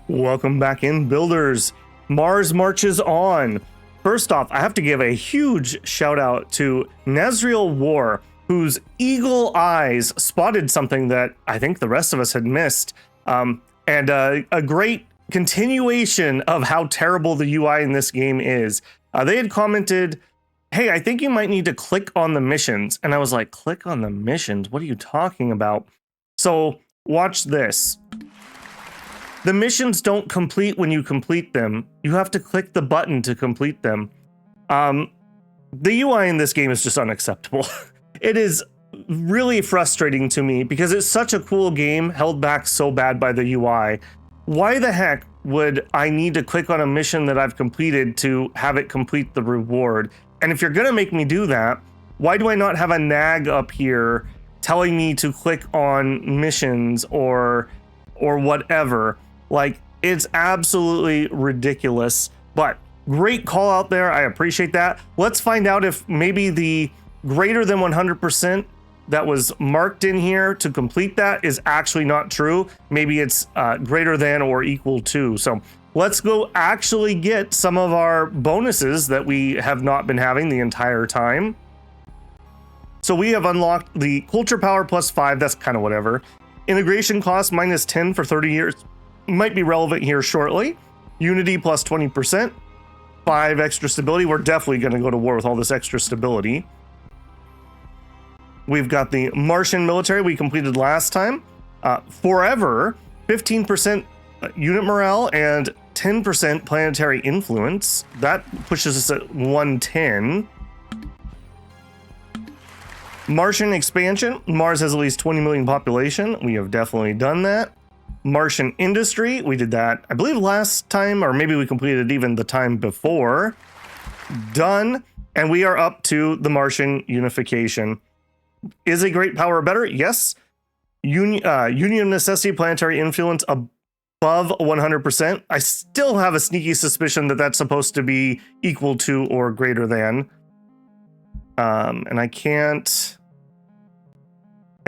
Welcome back in, builders. Mars marches on. First off, I have to give a huge shout out to Nazriel War, whose eagle eyes spotted something that I think the rest of us had missed. And a great continuation of how terrible the UI in this game is. They had commented, hey, I think you might need to click on the missions. And I was like, click on the missions? What are you talking about? So watch this. The missions don't complete when you complete them. You have to click the button to complete them. The UI in this game is just unacceptable. It is really frustrating to me because it's such a cool game held back so bad by the UI. Why the heck would I need to click on a mission that I've completed to have it complete the reward? And if you're gonna make me do that, why do I not have a nag up here telling me to click on missions or whatever? Like, it's absolutely ridiculous, but great call out there. I appreciate that. Let's find out if maybe the greater than 100% that was marked in here to complete that is actually not true. Maybe it's greater than or equal to. So let's go actually get some of our bonuses that we have not been having the entire time. So we have unlocked the culture power +5. That's kind of whatever. Integration cost -10 for 30 years. Might be relevant here shortly. Unity +20%. 5 extra stability. We're definitely going to go to war with all this extra stability. We've got the Martian military we completed last time. Forever, 15% unit morale and 10% planetary influence. That pushes us at 110. Martian expansion. Mars has at least 20 million population. We have definitely done that. Martian industry. We did that, I believe, last time, or maybe we completed even the time before. Done. And we are up to the Martian unification. Is a great power better? Yes. Union of necessity, planetary influence above 100%. I still have a sneaky suspicion that that's supposed to be equal to or greater than. And I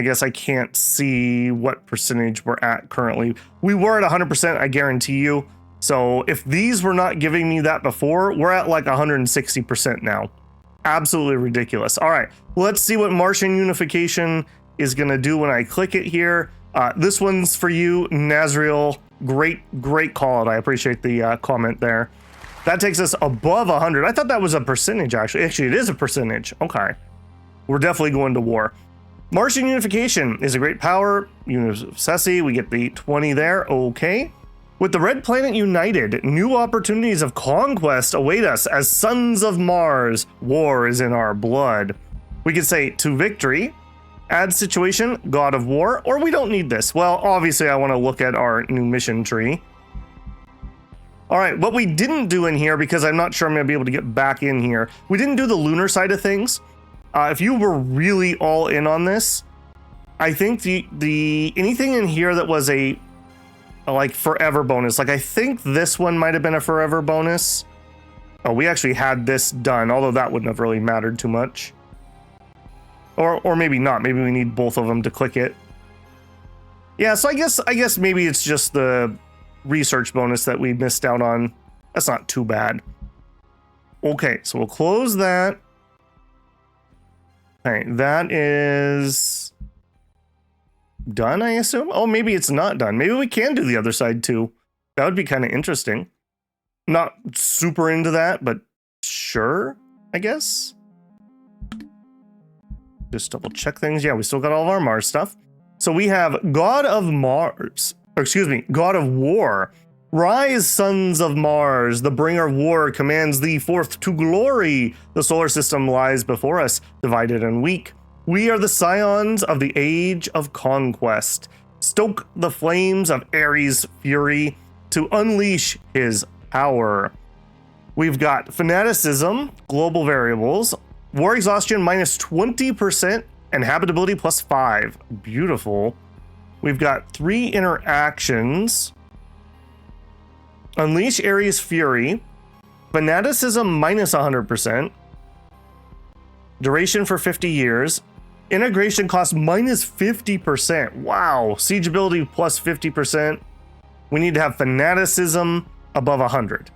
guess I can't see what percentage we're at currently. We were at 100%, I guarantee you. So if these were not giving me that before, we're at like 160% now. Absolutely ridiculous. All right, let's see what Martian unification is gonna do when I click it here. This one's for you, Nazriel. Great call out. I appreciate the comment there. That takes us above 100. I thought that was a percentage, actually. Actually, it is a percentage. Okay. We're definitely going to war. Martian unification is a great power. Unit of necessity, we get the 20 there. Okay. With the Red Planet united, new opportunities of conquest await us as sons of Mars. War is in our blood. We could say to victory, add situation, God of War, or we don't need this. Well, obviously I want to look at our new mission tree. All right, what we didn't do in here, because I'm not sure I'm going to be able to get back in here, we didn't do the lunar side of things. If you were really all in on this, I think the anything in here that was a like forever bonus, like I think this one might have been a forever bonus. Oh, we actually had this done, although that wouldn't have really mattered too much. Or maybe not. Maybe we need both of them to click it. Yeah, so I guess maybe it's just the research bonus that we missed out on. That's not too bad. Okay, so we'll close that. Okay, that is done, I assume. Oh, maybe it's not done. Maybe we can do the other side too. That would be kind of interesting. Not super into that, but sure, I guess. Just double check things. Yeah, we still got all of our Mars stuff. So we have God of Mars, or excuse me, God of War. Rise, sons of Mars, the bringer of war commands thee forth to glory. The solar system lies before us, divided and weak. We are the scions of the age of conquest. Stoke the flames of Ares' fury to unleash his power. We've got fanaticism, global variables, war exhaustion -20%, and habitability +5. Beautiful. We've got 3 interactions. Unleash Ares' fury, fanaticism -100%, duration for 50 years, integration cost -50%. Wow, siege ability +50%, We need to have fanaticism above 100.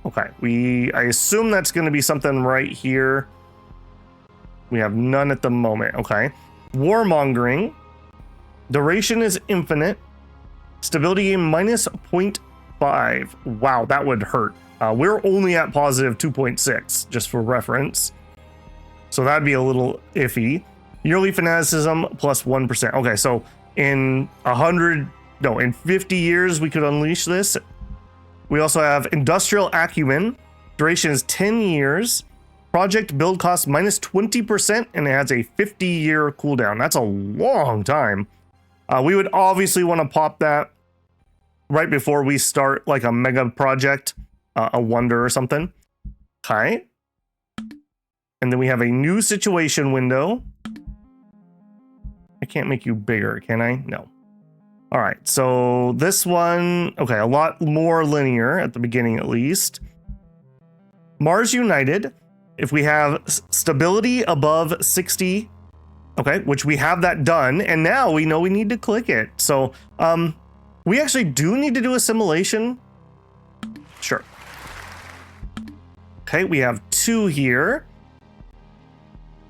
Okay, I assume that's going to be something right here. We have none at the moment. Okay. Warmongering. Duration is infinite. Stability gain minus 0.5. Wow, that would hurt. We're only at positive 2.6, just for reference. So that'd be a little iffy. Yearly fanaticism plus 1%. Okay, so in 50 years, we could unleash this. We also have industrial acumen. Duration is 10 years. Project build cost minus 20%, and it has a 50-year cooldown. That's a long time. We would obviously want to pop that right before we start like a mega project, a wonder or something. Okay. And then we have a new situation window. I can't make you bigger, can I? No. All right, so this one, okay, a lot more linear at the beginning at least. Mars United, if we have stability above 60, okay, which we have that done, and now we know we need to click it. So we actually do need to do assimilation. Sure. Okay, we have 2 here.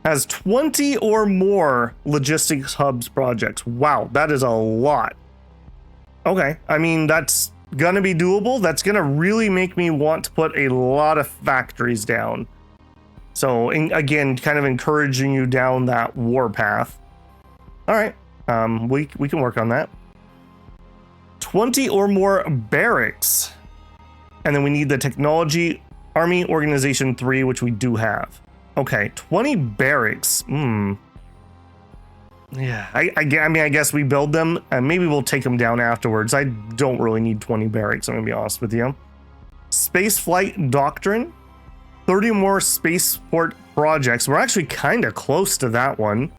Has 20 or more logistics hubs projects. Wow, that is a lot. Okay, I mean, that's gonna be doable. That's gonna really make me want to put a lot of factories down. So again, kind of encouraging you down that war path. All right, we can work on that. 20 or more barracks. And then we need the technology army organization 3, which we do have. Okay, 20 barracks. Yeah, I mean, I guess we build them and maybe we'll take them down afterwards. I don't really need 20 barracks, I'm gonna be honest with you. Space flight doctrine. 30 more spaceport projects. We're actually kind of close to that one.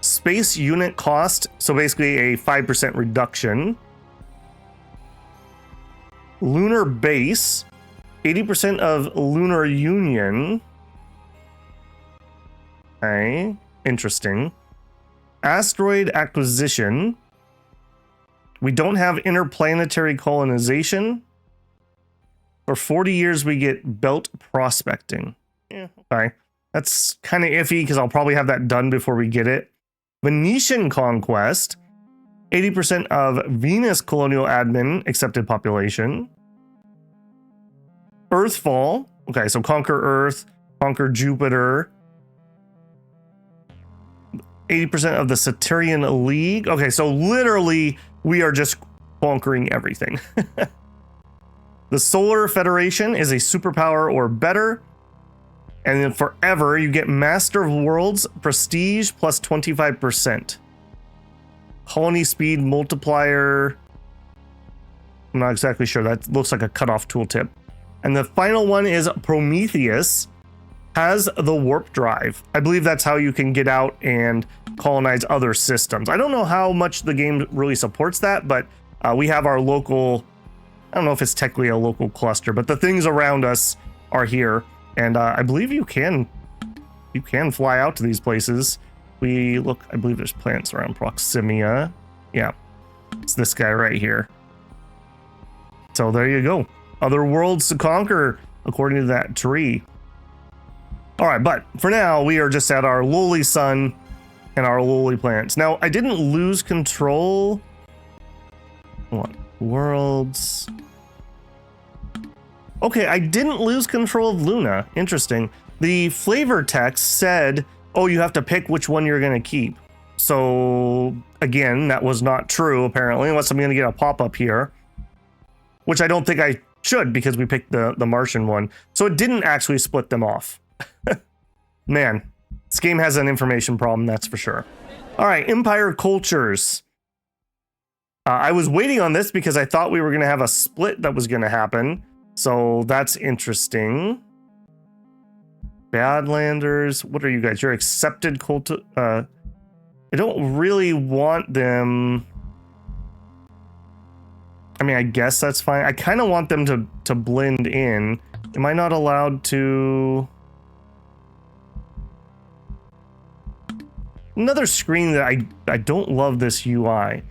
Space unit cost. So basically a 5% reduction. Lunar base. 80% of lunar union. Okay, interesting. Asteroid acquisition. We don't have interplanetary colonization. For 40 years, we get belt prospecting. Yeah, okay. That's kind of iffy because I'll probably have that done before we get it. Venetian conquest. 80% of Venus colonial admin accepted population. Earthfall. Okay, so conquer Earth, conquer Jupiter. 80% of the Saturnian League. Okay, so literally we are just conquering everything. The Solar Federation is a superpower or better. And then forever you get Master of Worlds prestige plus 25%. Colony speed multiplier. I'm not exactly sure. That looks like a cutoff tooltip. And the final one is Prometheus. Has the warp drive. I believe that's how you can get out and colonize other systems. I don't know how much the game really supports that, but we have our local, I don't know if it's technically a local cluster, but the things around us are here. And I believe you can fly out to these places. I believe there's plants around Proximia. Yeah, it's this guy right here. So there you go. Other worlds to conquer according to that tree. All right, but for now, we are just at our lowly sun and our lowly planets. Now, I didn't lose control. What? Worlds. Okay, I didn't lose control of Luna. Interesting. The flavor text said, oh, you have to pick which one you're going to keep. So, again, that was not true, apparently, unless I'm going to get a pop-up here. Which I don't think I should, because we picked the Martian one. So it didn't actually split them off. Man, this game has an information problem, that's for sure. All right, Empire Cultures. I was waiting on this because I thought we were going to have a split that was going to happen. So that's interesting. Badlanders. What are you guys? You're accepted cult. I don't really want them. I mean, I guess that's fine. I kind of want them to blend in. Am I not allowed to? Another screen that I don't love this UI.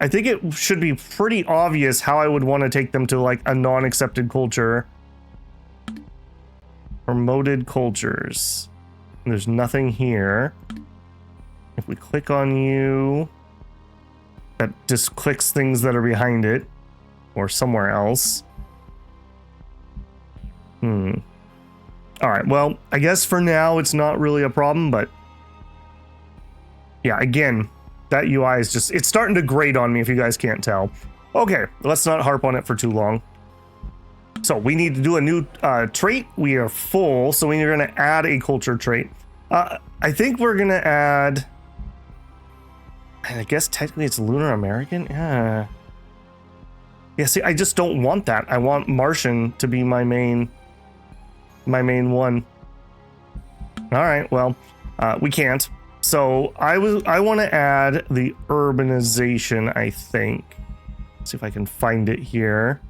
I think it should be pretty obvious how I would want to take them to like a non-accepted culture. Promoted cultures. There's nothing here. If we click on you, that just clicks things that are behind it or somewhere else. All right, well, I guess for now it's not really a problem, but yeah, again, that UI is just, it's starting to grate on me if you guys can't tell. Okay, let's not harp on it for too long. So we need to do a new trait. We are full, so we're going to add a culture trait. I think we're going to add, I guess technically it's Lunar American. Yeah, see, I just don't want that. I want Martian to be my main one. All right, well, we can't. So I want to add the urbanization, I think. Let's see if I can find it here.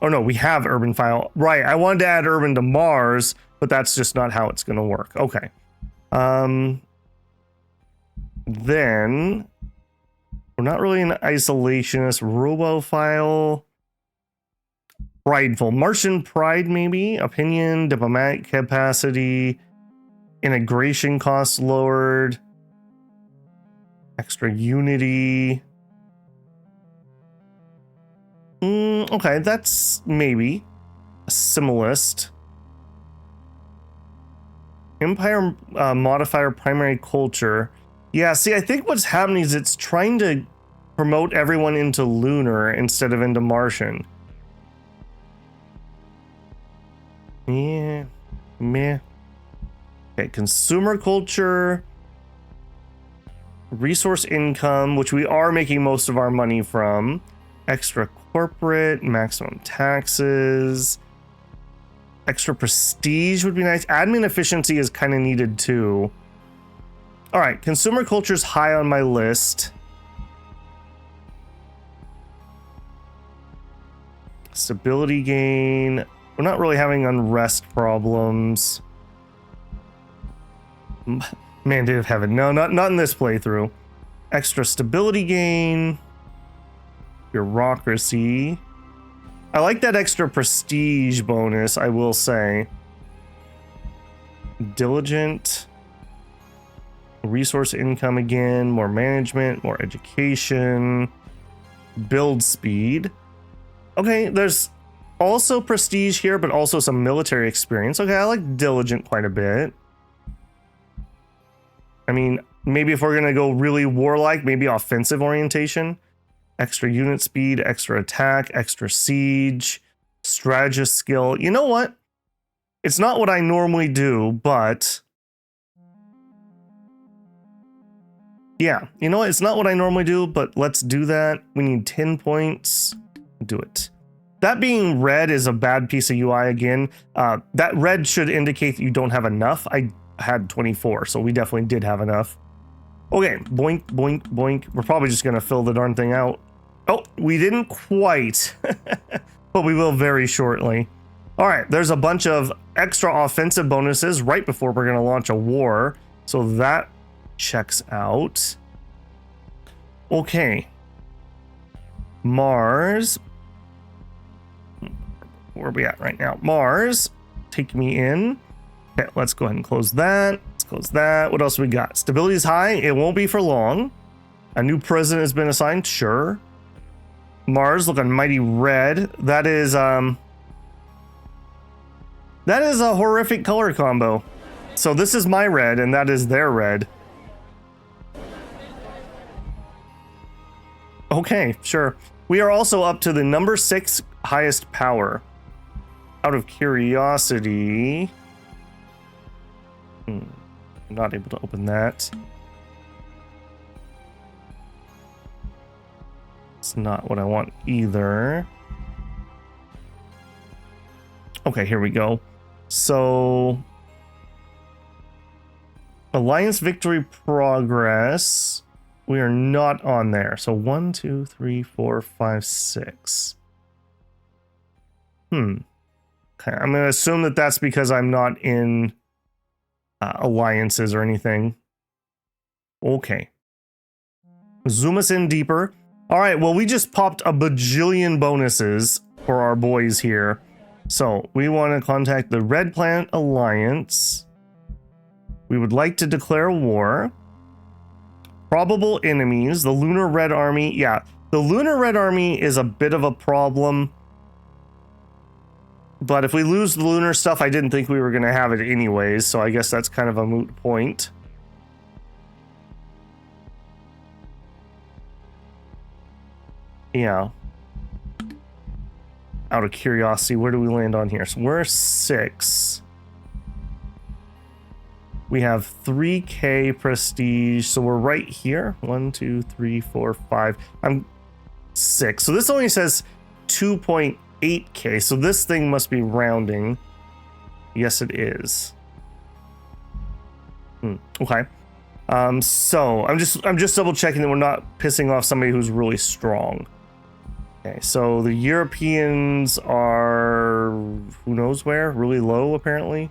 Oh no, we have urban file. Right, I wanted to add urban to Mars, but that's just not how it's going to work. Okay. Then we're not really an isolationist. Robophile. Prideful. Martian pride, maybe. Opinion, diplomatic capacity, integration costs lowered, extra unity. Okay, that's maybe a similarist. Empire modifier primary culture. Yeah, see, I think what's happening is it's trying to promote everyone into lunar instead of into Martian. Yeah, meh. Okay, consumer culture, resource income, which we are making most of our money from, extra corporate, maximum taxes, extra prestige would be nice. Admin efficiency is kind of needed too. All right, consumer culture is high on my list. Stability gain. We're not really having unrest problems. Mandate of heaven. No, not in this playthrough. Extra stability gain. Bureaucracy. I like that extra prestige bonus, I will say. Diligent. Resource income again. More management. More education. Build speed. Okay, there's also prestige here, but also some military experience. Okay, I like diligent quite a bit. I mean, maybe if we're gonna go really warlike, maybe offensive orientation. Extra unit speed, extra attack, extra siege, strategist skill. You know what? It's not what I normally do, but yeah, you know what? It's not what I normally do, but let's do that. We need 10 points. Do it. That being red is a bad piece of UI again. That red should indicate that you don't have enough. I had 24, so we definitely did have enough. Okay, boink, boink, boink. We're probably just gonna fill the darn thing out. Oh, we didn't quite, but we will very shortly. All right, there's a bunch of extra offensive bonuses right before we're gonna launch a war, so that checks out. Okay. Mars. Where are we at right now? Mars, take me in. Okay, let's go ahead and close that. Let's close that. What else we got? Stability is high. It won't be for long. A new president has been assigned. Sure. Mars looking mighty red. That is a horrific color combo. So this is my red and that is their red. Okay, sure. We are also up to the number 6 highest power. Out of curiosity, I'm not able to open that. It's not what I want either. Okay, here we go. So, Alliance victory progress. We are not on there. So 1, 2, 3, 4, 5, 6. Okay, I'm going to assume that that's because I'm not in alliances or anything. Okay. Zoom us in deeper. All right, well, we just popped a bajillion bonuses for our boys here. So we want to contact the Red Planet Alliance. We would like to declare war. Probable enemies, the Lunar Red Army. Yeah, the Lunar Red Army is a bit of a problem. But if we lose the lunar stuff, I didn't think we were going to have it anyways. So I guess that's kind of a moot point. Yeah. Out of curiosity, where do we land on here? So we're 6. We have 3K prestige, so we're right here. 1, 2, 3, 4, 5. I'm 6. So this only says 2.8K. So this thing must be rounding. Yes, it is. Okay. So I'm just double checking that we're not pissing off somebody who's really strong. Okay, so the Europeans are who knows where, really low apparently.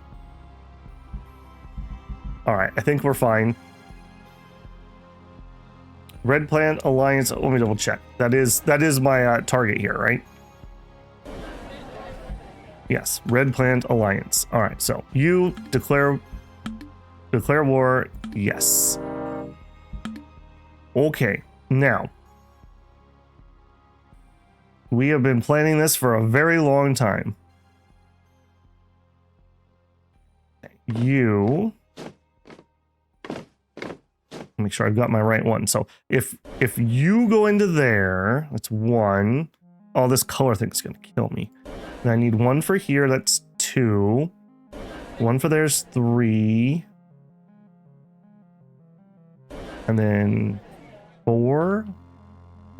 All right, I think we're fine. Red Planet Alliance. Let me double check. That is my target here, right? Yes, Red Planet Alliance. All right, so you declare war. Yes. Okay, now we have been planning this for a very long time. You make sure I've got my right one. So if you go into there, that's 1. Oh, this color thing's gonna kill me. And I need 1 for here. That's 2. 1 for there's 3. And then 4.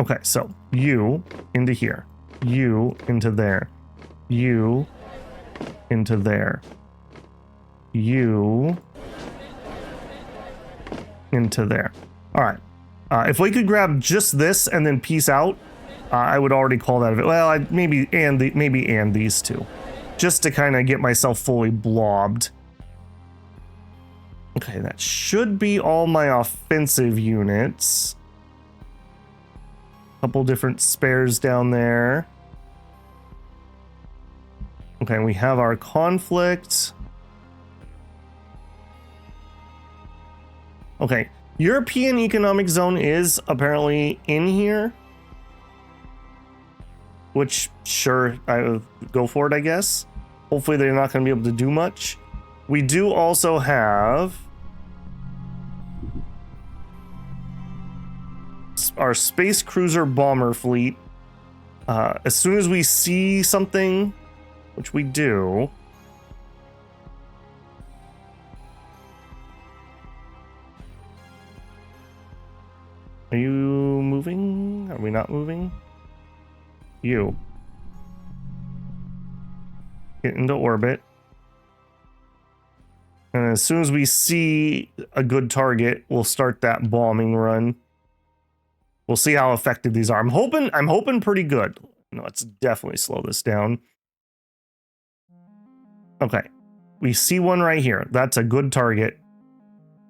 Okay, so you into here. You into there. You into there. You into there. All right. If we could grab just this and then peace out, I would already call that a bit. Well, maybe these two, just to kind of get myself fully blobbed. Okay, that should be all my offensive units. Couple different spares down there. Okay, we have our conflict. Okay, European Economic Zone is apparently in here. Which, sure, I will go for it, I guess. Hopefully they're not going to be able to do much. We do also have our space cruiser bomber fleet. As soon as we see something, which we do. Are you moving? Are we not moving? You. Get into orbit. And as soon as we see a good target, we'll start that bombing run. We'll see how effective these are. I'm hoping pretty good. No, let's definitely slow this down. Okay. We see one right here. That's a good target.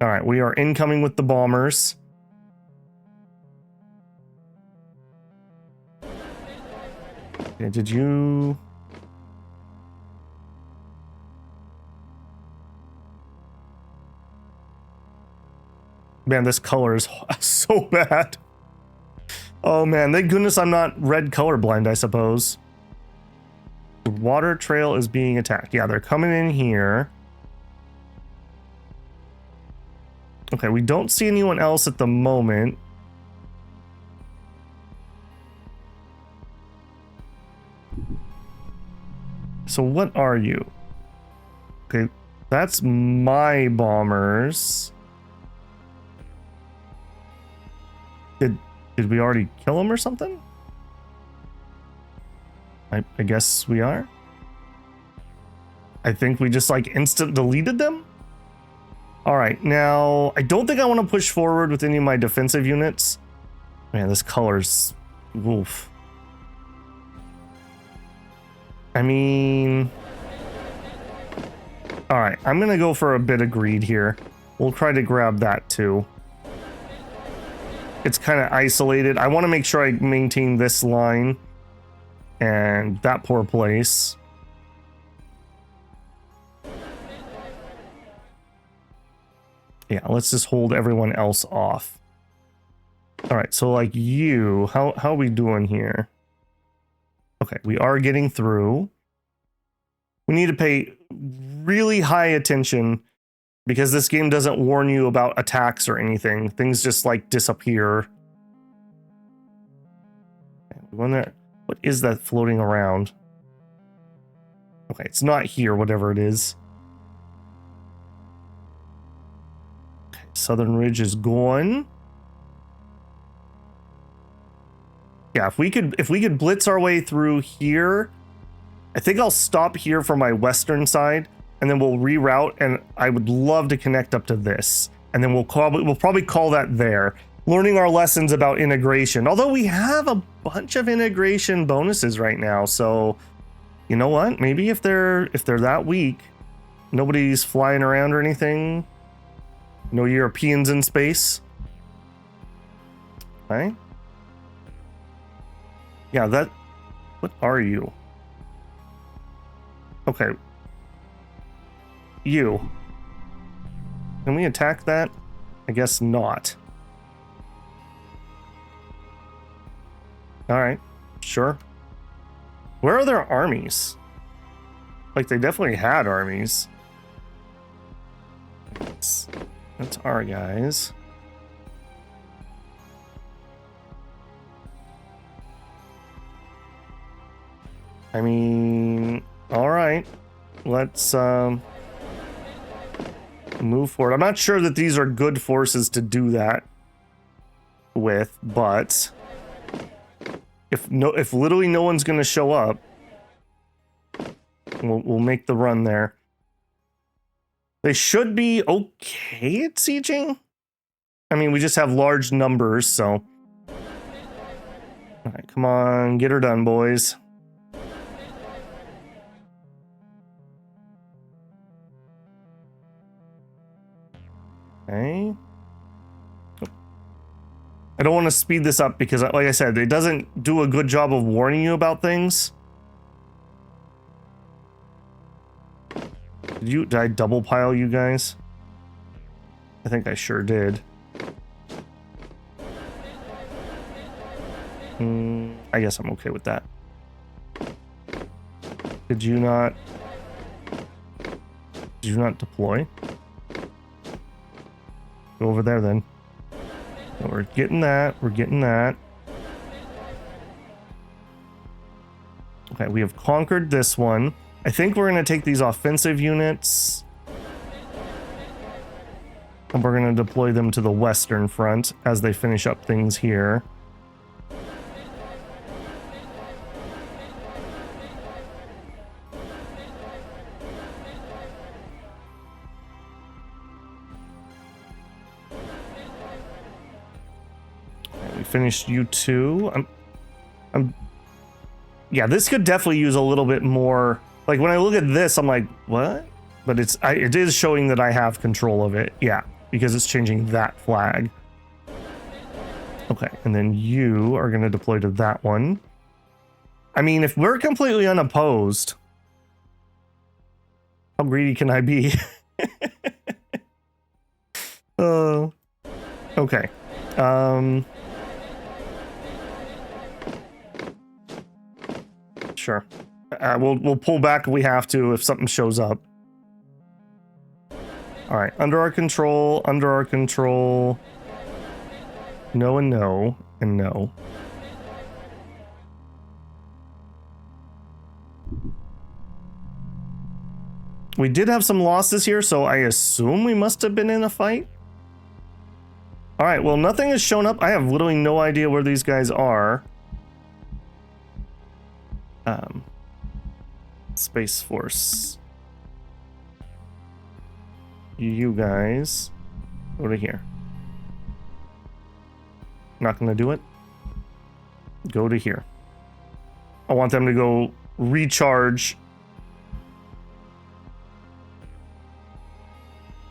All right, we are incoming with the bombers. Okay, did you... Man, this color is so bad. Oh man, thank goodness I'm not red colorblind, I suppose. The water trail is being attacked. Yeah, they're coming in here. Okay, we don't see anyone else at the moment. So what are you? Okay, that's my bombers. Did we already kill them or something? I guess we are. I think we just like instant deleted them. All right, now I don't think I want to push forward with any of my defensive units. Man, this color's oof. I mean, all right, I'm gonna go for a bit of greed here. We'll try to grab that too. it's kind of isolated. I want to make sure I maintain this line and that poor place. Yeah, let's just hold everyone else off. All right, so like you, how are we doing here? Okay, we are getting through. We need to pay really high attention because this game doesn't warn you about attacks or anything. Things just like disappear. What is that floating around? Okay, it's not here, whatever it is. Okay, Southern Ridge is gone. Yeah, if we could blitz our way through here, I think I'll stop here for my western side, and then we'll reroute. And I would love to connect up to this, and then we'll probably call that there. Learning our lessons about integration. Although we have a bunch of integration bonuses right now, so you know what? Maybe if they're that weak, nobody's flying around or anything. No Europeans in space. Okay. Yeah, that... What are you? Okay. You. Can we attack that? I guess not. Alright. Sure. Where are their armies? Like, they definitely had armies. That's our guys. I mean, all right, let's move forward. I'm not sure that these are good forces to do that with, but if literally no one's going to show up, we'll make the run there. They should be okay at sieging. I mean, we just have large numbers, so. All right, come on, get her done, boys. Okay. I don't want to speed this up because, like I said, it doesn't do a good job of warning you about things. Did I double pile you guys? I think I sure did. I guess I'm okay with that. Did you not deploy? Go over there then. So we're getting that. We're getting that. Okay, we have conquered this one. I think we're going to take these offensive units. And we're going to deploy them to the western front as they finish up things here. Finished U2. Yeah, this could definitely use a little bit more. Like when I look at this, I'm like, what? But it is showing that I have control of it. Yeah, because it's changing that flag. Okay, and then you are going to deploy to that one. I mean, if we're completely unopposed, how greedy can I be? Okay. Sure. We'll pull back if we have to if something shows up. All right, under our control, under our control. No and no and no. We did have some losses here, so I assume we must have been in a fight. All right, well, nothing has shown up. I have literally no idea where these guys are. Space Force. You guys go to here. Not gonna do it. Go to here. I want them to go recharge.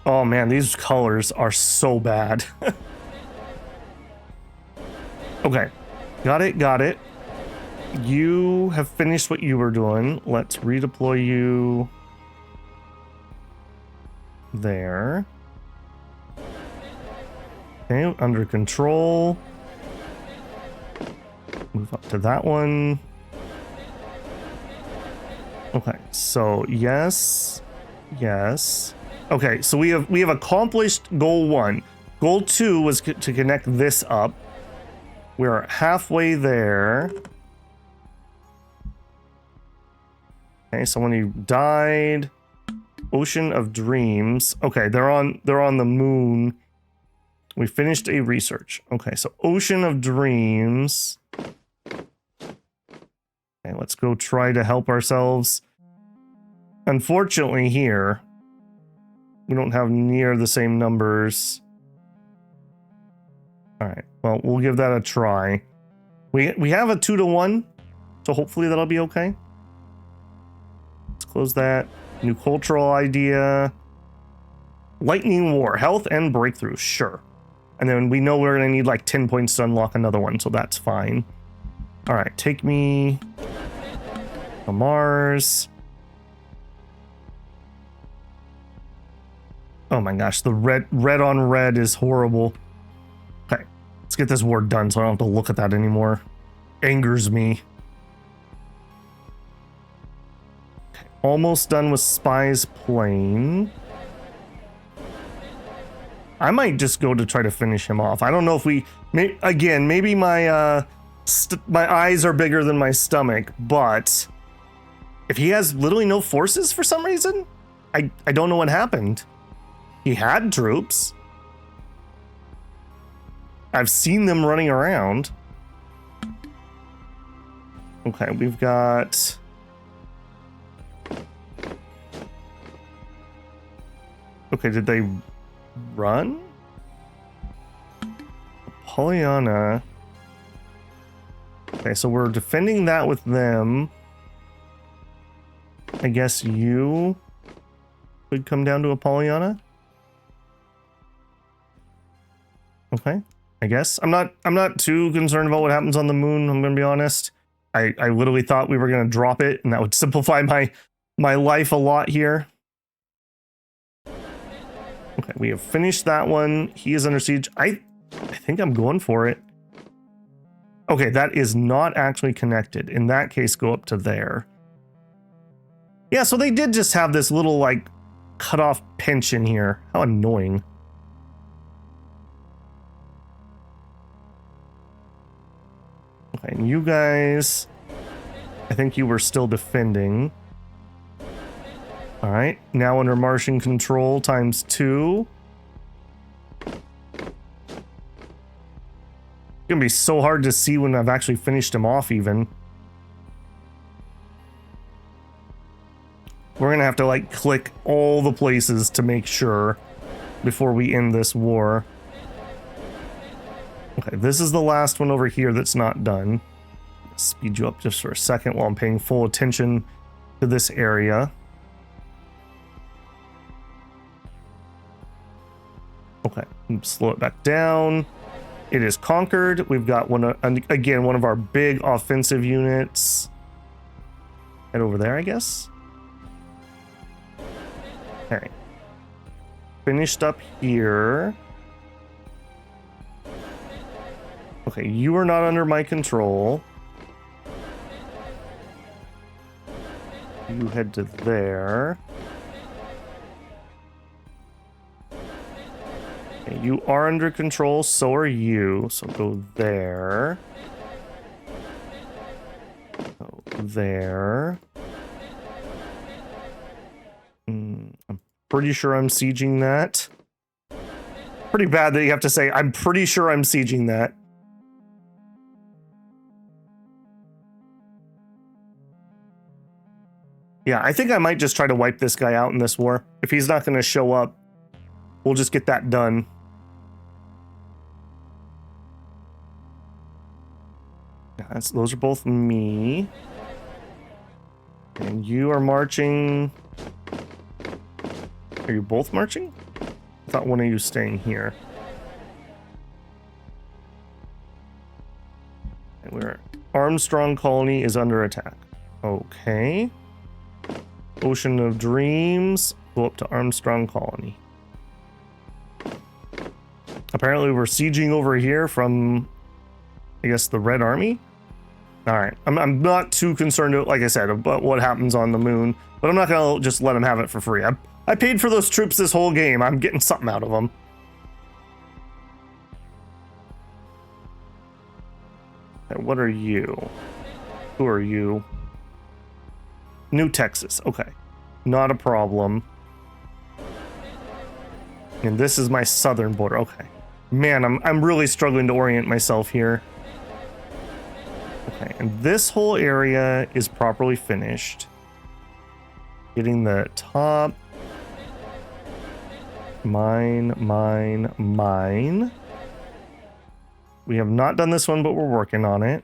Oh man, these colors are so bad. Okay. Got it, got it. You have finished what you were doing. Let's redeploy you there. Okay, under control. Move up to that one. Okay, so yes. Yes. Okay, so we have accomplished goal 1. Goal 2 was to connect this up. We're halfway there. Okay, someone who died. Ocean of Dreams. Okay, they're on the moon. We finished a research. Okay, so Ocean of Dreams. Okay, let's go try to help ourselves. Unfortunately here, we don't have near the same numbers. Alright, well, we'll give that a try. We have a 2-to-1, so hopefully that'll be okay. Let's close that. New cultural idea. Lightning War, health and breakthrough, sure. And then we know we're gonna need like 10 points to unlock another one, so that's fine. Alright, take me to Mars. Oh my gosh, the red on red is horrible. Okay, let's get this war done so I don't have to look at that anymore. Angers me. Okay, almost done with Spy's plane. I might just go to try to finish him off. I don't know if we... Again, maybe my eyes are bigger than my stomach, but if he has literally no forces for some reason, I don't know what happened. He had troops. I've seen them running around. Okay, we've got... Okay, did they run? Pollyanna. Okay, so we're defending that with them. I guess you could come down to Apolloniana. Okay, I guess. I'm not too concerned about what happens on the moon, I'm gonna be honest. I literally thought we were gonna drop it and that would simplify my life a lot here. Okay, we have finished that one. He is under siege. I think I'm going for it. Okay, that is not actually connected. In that case, go up to there. Yeah, so they did just have this little, like, cut-off pension here. How annoying. Okay, and you guys... I think you were still defending. Alright, now under Martian control times 2. It's gonna be so hard to see when I've actually finished him off even. We're gonna have to like click all the places to make sure before we end this war. Okay, this is the last one over here that's not done. Speed you up just for a second while I'm paying full attention to this area. Okay, slow it back down. It is conquered. We've got again one of our big offensive units. Head over there, I guess. Okay. Finished up here. Okay, you are not under my control. You head to there. Okay, you are under control, so are you. So go there. Go there. I'm pretty sure I'm sieging that. Pretty bad that you have to say, I'm pretty sure I'm sieging that. Yeah, I think I might just try to wipe this guy out in this war. If he's not going to show up, we'll just get that done. Those are both me. And you are marching. Are you both marching? I thought one of you staying here. Armstrong Colony is under attack. Okay. Ocean of Dreams. Go up to Armstrong Colony. Apparently we're sieging over here from, I guess, the Red Army. All right. I'm not too concerned, like I said, about what happens on the moon, but I'm not going to just let them have it for free. I paid for those troops this whole game. I'm getting something out of them. Okay, what are you? Who are you? New Texas. Okay. Not a problem. And this is my southern border. Okay. Man, I'm really struggling to orient myself here. Okay, and this whole area is properly finished. Getting the top. Mine. We have not done this one, but we're working on it.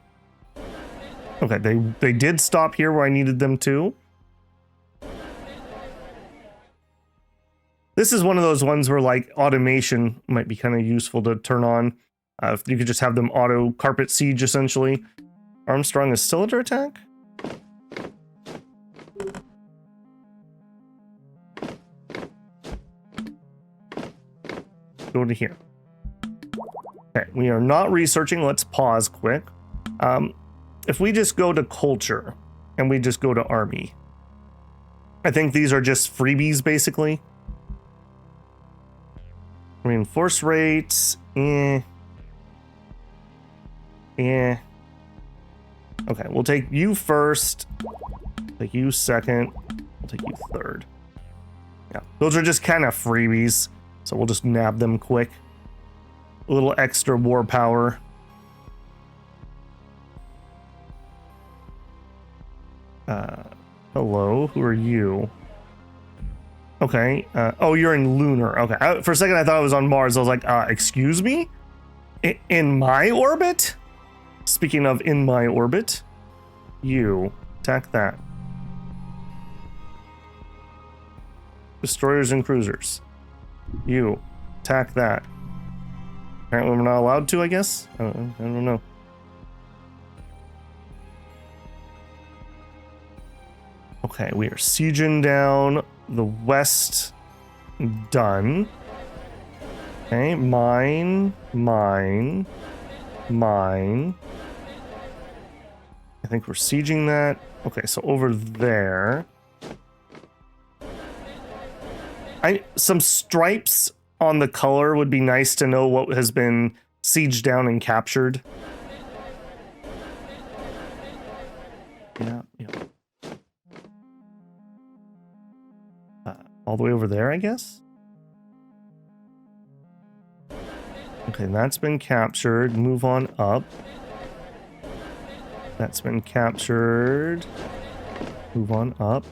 Okay, they did stop here where I needed them to. This is one of those ones where like automation might be kind of useful to turn on. If you could just have them auto carpet siege essentially. Armstrong is still under attack? Go to here. Okay, we are not researching. Let's pause quick. If we just go to culture and we just go to army, I think these are just freebies basically. Reinforce rates, Okay, we'll take you first, take you second, we'll take you third. Yeah, those are just kind of freebies, so we'll just nab them quick. A little extra war power. Hello, who are you? Okay, oh, you're in lunar. Okay, for a second I thought I was on Mars. I was like, excuse me? In my orbit? Speaking of in my orbit, you attack that. Destroyers and cruisers. You attack that. Apparently we're not allowed to, I guess? I don't know. Okay, we are sieging down the west. Done. Okay, mine. I think we're sieging that. Okay, so over there. Some stripes on the color would be nice to know what has been sieged down and captured. Yeah. All the way over there, I guess? Okay, that's been captured. Move on up. That's been captured. Move on up.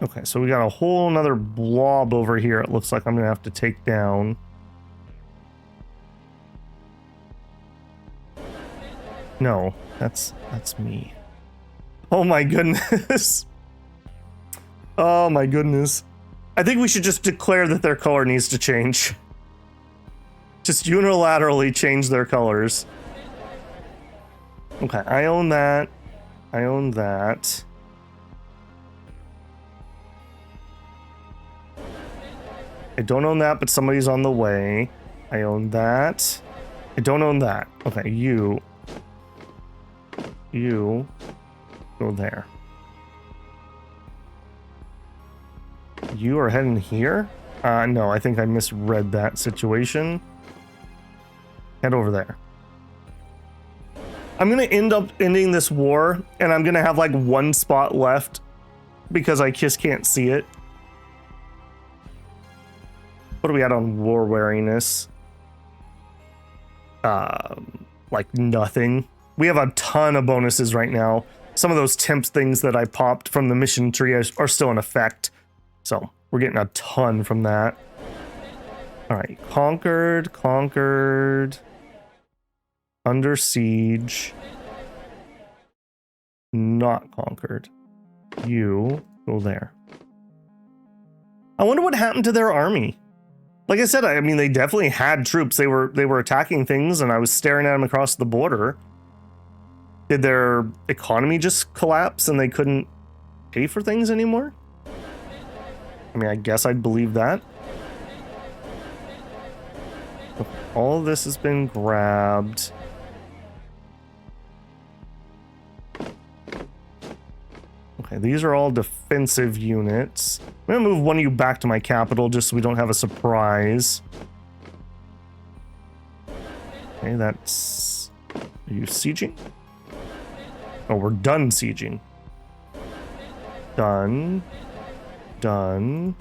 Okay, so we got a whole nother blob over here. It looks like I'm gonna have to take down. No, that's me. Oh my goodness. Oh my goodness. I think we should just declare that their color needs to change. Just unilaterally change their colors. Okay, I own that. I own that. I don't own that, but somebody's on the way. I own that. I don't own that. Okay, you go there. You are heading here? No, I think I misread that situation. Head over there. I'm gonna end up ending this war, and I'm gonna have like one spot left because I just can't see it. What are we at on war wariness? Like nothing. We have a ton of bonuses right now. Some of those temp things that I popped from the mission tree are still in effect. So we're getting a ton from that. All right, conquered. Under siege. Not conquered. You go there. I wonder what happened to their army. Like I said, I mean, they definitely had troops. They were attacking things, and I was staring at them across the border. Did their economy just collapse and they couldn't pay for things anymore? I mean, I guess I'd believe that. All of this has been grabbed. Okay, these are all defensive units. I'm gonna move one of you back to my capital just so we don't have a surprise. Okay, that's... Are you sieging? Oh, we're done sieging. Done. Done.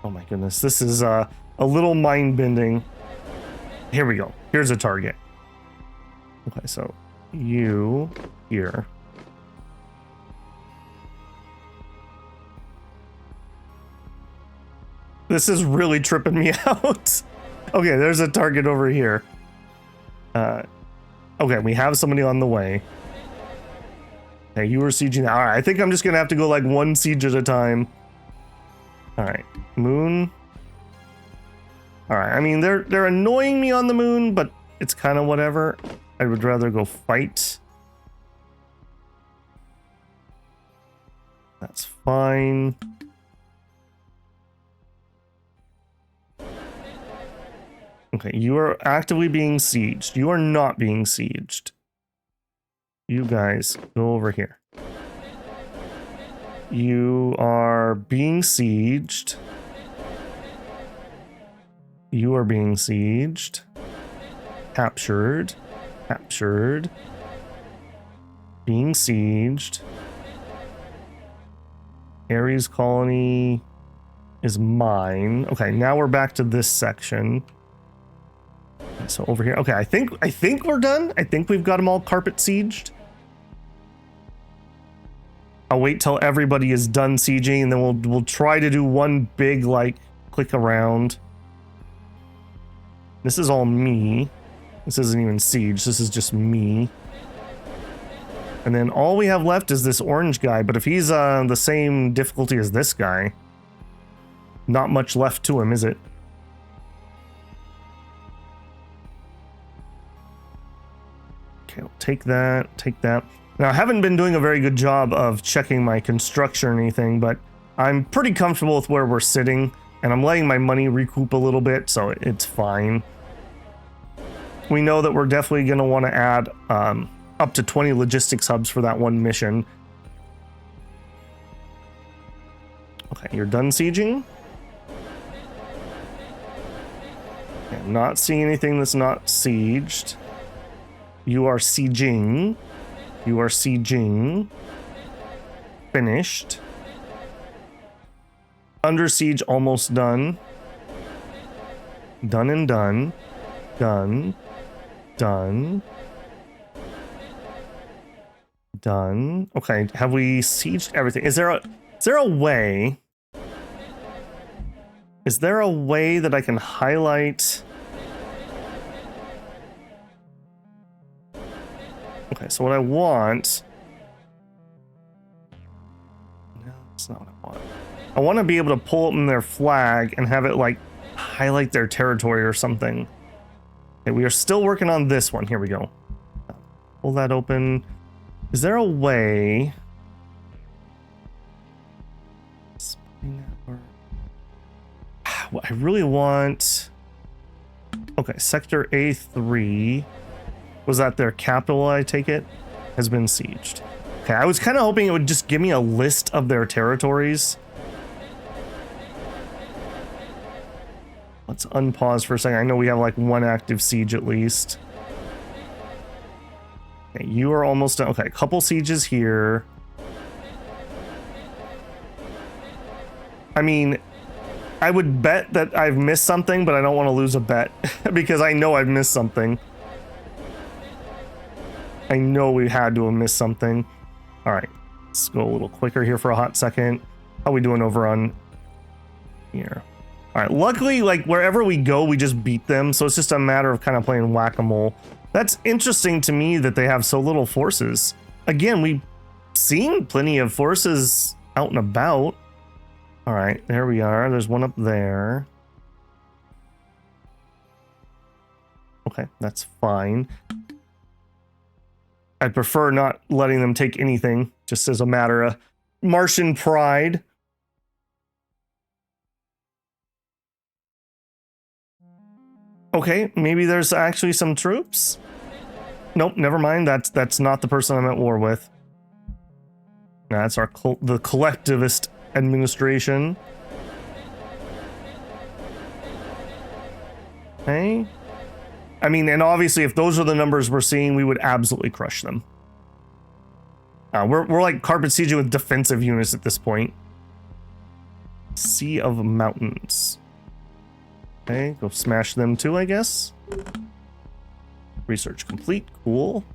Oh my goodness, this is a little mind-bending. Here we go. Here's a target. Okay, so you here. This is really tripping me out. Okay, there's a target over here. Okay, we have somebody on the way. Okay, you were sieging. All right, I think I'm just gonna have to go like one siege at a time. All right, moon. All right, I mean, they're annoying me on the moon, but it's kind of whatever. I would rather go fight. That's fine. Okay, you are actively being sieged. You are not being sieged. You guys, go over here. You are being sieged. You are being sieged. Captured. Captured. Being sieged. Ares colony is mine. Okay, now we're back to this section. Okay, so over here. Okay, I think we're done. I think we've got them all carpet sieged. I'll wait till everybody is done sieging, and then we'll try to do one big like click around. This is all me. This isn't even siege. This is just me. And then all we have left is this orange guy. But if he's the same difficulty as this guy, not much left to him, is it? Okay, I'll take that. Take that. Now, I haven't been doing a very good job of checking my construction or anything, but I'm pretty comfortable with where we're sitting, and I'm letting my money recoup a little bit, so it's fine. We know that we're definitely going to want to add up to 20 logistics hubs for that one mission. Okay, you're done sieging. Okay, I'm not seeing anything that's not sieged. You are sieging. You are sieging. Finished. Under siege almost done. Done and done. Done. Done. Done. Okay, have we sieged everything? Is there a way? Is there a way that I can highlight? Okay, so what I want... No, that's not what I want. I want to be able to pull up in their flag and have it, like, highlight their territory or something. Okay, we are still working on this one. Here we go. Pull that open. Is there a way... I really want... Okay, Sector A3... Was that their capital, I take it? Has been sieged. Okay, I was kind of hoping it would just give me a list of their territories. Let's unpause for a second. I know we have like one active siege at least. Okay, you are almost done. Okay, a couple sieges here. I mean, I would bet that I've missed something, but I don't want to lose a bet because I know I've missed something. I know we had to have missed something. All right, let's go a little quicker here for a hot second. How are we doing over on here? All right, luckily, like wherever we go, we just beat them. So it's just a matter of kind of playing whack-a-mole. That's interesting to me that they have so little forces. Again, we've seen plenty of forces out and about. All right, there we are. There's one up there. Okay, that's fine. I'd prefer not letting them take anything, just as a matter of Martian pride. Okay, maybe there's actually some troops? Nope, never mind. That's not the person I'm at war with. That's the collectivist administration. Okay. I mean, and obviously, if those are the numbers we're seeing, we would absolutely crush them. We're like carpet sieging with defensive units at this point. Sea of Mountains. Okay, go smash them too, I guess. Research complete. Cool.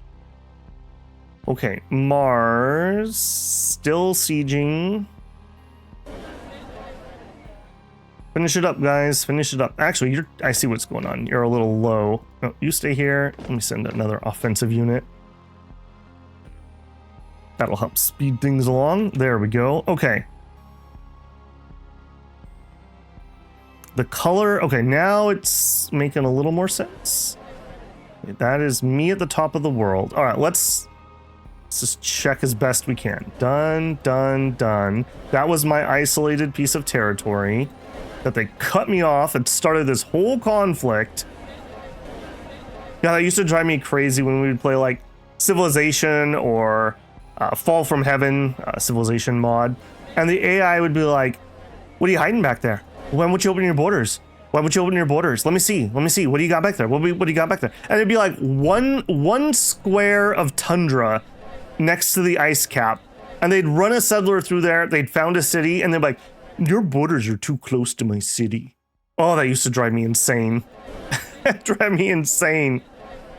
Okay, Mars. Still sieging. Finish it up, guys. Finish it up. Actually, I see what's going on. You're a little low. Oh, you stay here. Let me send another offensive unit. That'll help speed things along. There we go. Okay. The color. Okay, now it's making a little more sense. That is me at the top of the world. All right, let's just check as best we can. Done, done, done. That was my isolated piece of territory that they cut me off and started this whole conflict. Yeah, that used to drive me crazy when we would play like Civilization or Fall from Heaven, Civilization mod. And the AI would be like, what are you hiding back there? When would you open your borders? Why would you open your borders? Let me see. Let me see. What do you got back there? What do you got back there? And it'd be like one square of tundra next to the ice cap. And they'd run a settler through there. They'd found a city and they'd be like, your borders are too close to my city. Oh, that used to drive me insane. Drive me insane.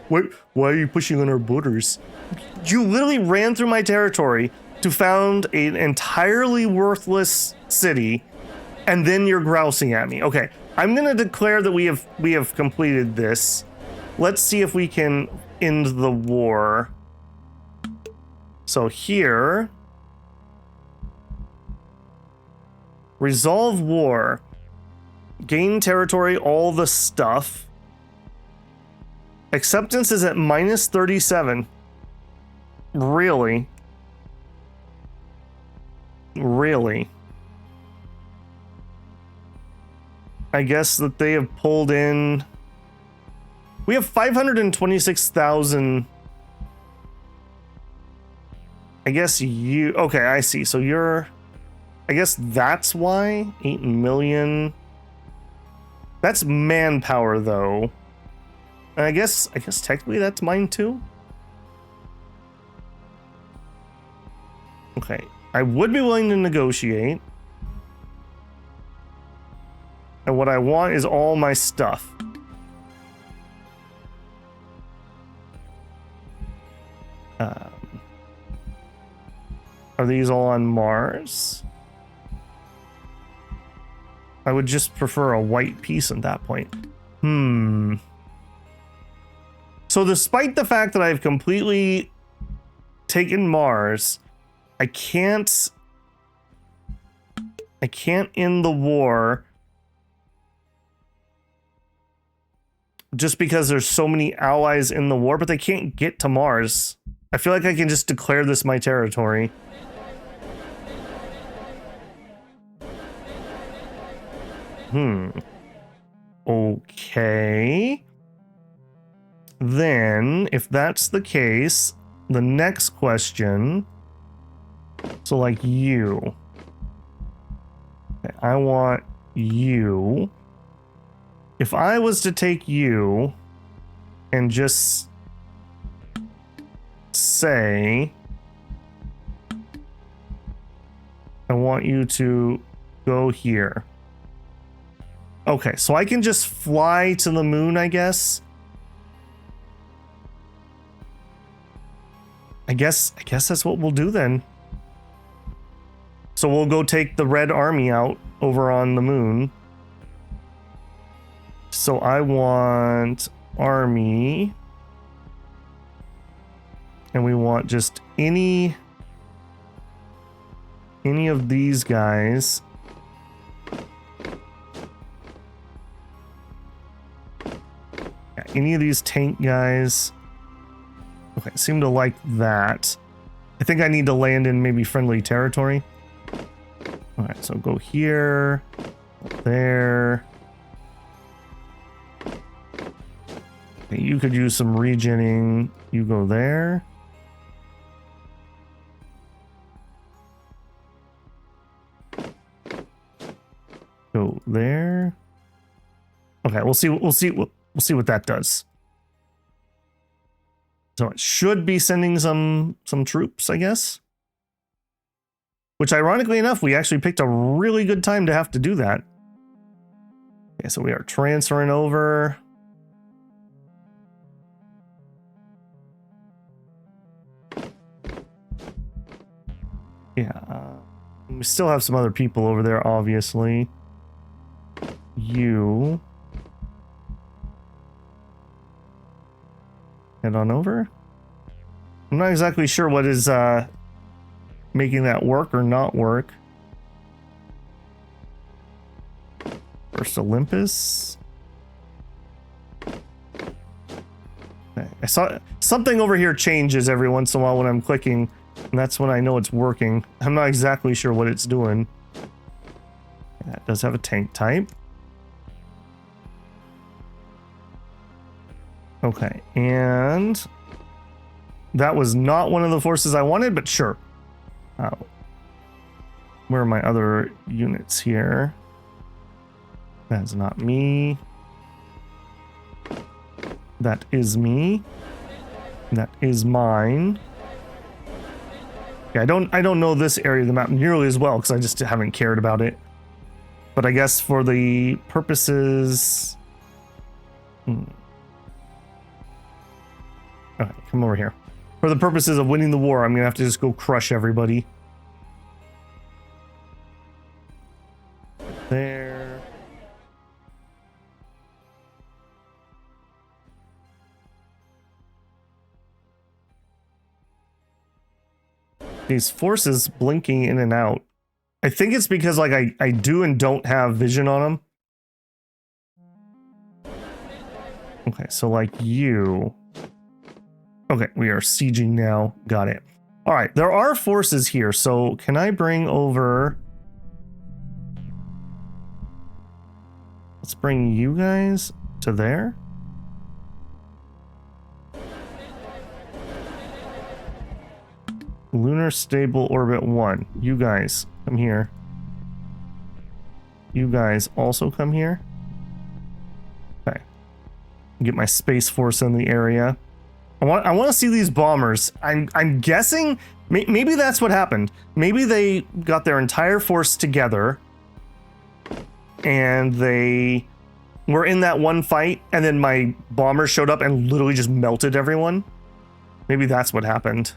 Why are you pushing on our borders? You literally ran through my territory to found an entirely worthless city, and then you're grousing at me. Okay, I'm gonna declare that we have completed this. Let's see if we can end the war. So here, resolve war, gain territory, all the stuff. Acceptance is at minus 37. Really? Really? I guess that they have pulled in. We have 526,000. I guess you. Okay, I see. So you're. I guess that's why 8 million. That's manpower, though. And I guess technically that's mine too. Okay, I would be willing to negotiate. And what I want is all my stuff. Are these all on Mars? I would just prefer a white piece at that point. So despite the fact that I've completely taken Mars, I can't end the war just because there's so many allies in the war, but they can't get to Mars. I feel like I can just declare this my territory. Okay. Then, if that's the case, the next question. So, like you. Okay, I want you. If I was to take you and just say, I want you to go here. Okay, so I can just fly to the moon, I guess. I guess that's what we'll do then. So we'll go take the Red Army out over on the moon. So I want army. And we want just any of these guys any of these tank guys? Okay, seem to like that. I think I need to land in maybe friendly territory. All right, so go here, there. Okay, you could use some regenning. You go there. Go there. Okay, we'll see what that does. So it should be sending some troops, I guess. Which, ironically enough, we actually picked a really good time to have to do that. Okay, so we are transferring over. Yeah, we still have some other people over there, obviously. You head on over. I'm not exactly sure what is making that work or not work. First Olympus. Okay. I saw something over here changes every once in a while when I'm clicking, and that's when I know it's working. I'm not exactly sure what it's doing. That does have a tank type. Okay, and that was not one of the forces I wanted, but sure. Where are my other units here? That's not me. That is me. That is mine. Yeah, I don't know this area of the map nearly as well because I just haven't cared about it. But I guess for the purposes... Alright, come over here. For the purposes of winning the war, I'm gonna have to just go crush everybody. There. These forces blinking in and out. I think it's because like I do and don't have vision on them. Okay, so like you. Okay, we are sieging now. Got it. All right, there are forces here. So can I bring over... Let's bring you guys to there. Lunar Stable Orbit 1. You guys, come here. You guys also come here. Okay. Get my Space Force in the area. I want to see these bombers. I'm guessing maybe that's what happened. Maybe they got their entire force together and they were in that one fight and then my bombers showed up and literally just melted everyone. Maybe that's what happened.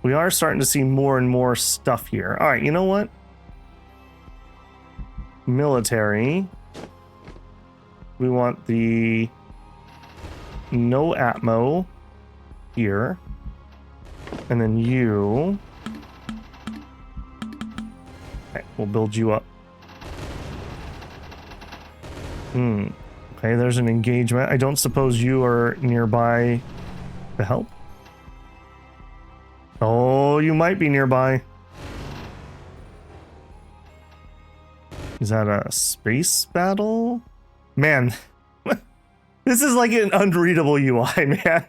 We are starting to see more and more stuff here. All right, you know what? Military. We want the no atmo here. And then you. Okay, we'll build you up. Okay, there's an engagement. I don't suppose you are nearby to help? Oh, you might be nearby. Is that a space battle? Man, this is like an unreadable UI, man.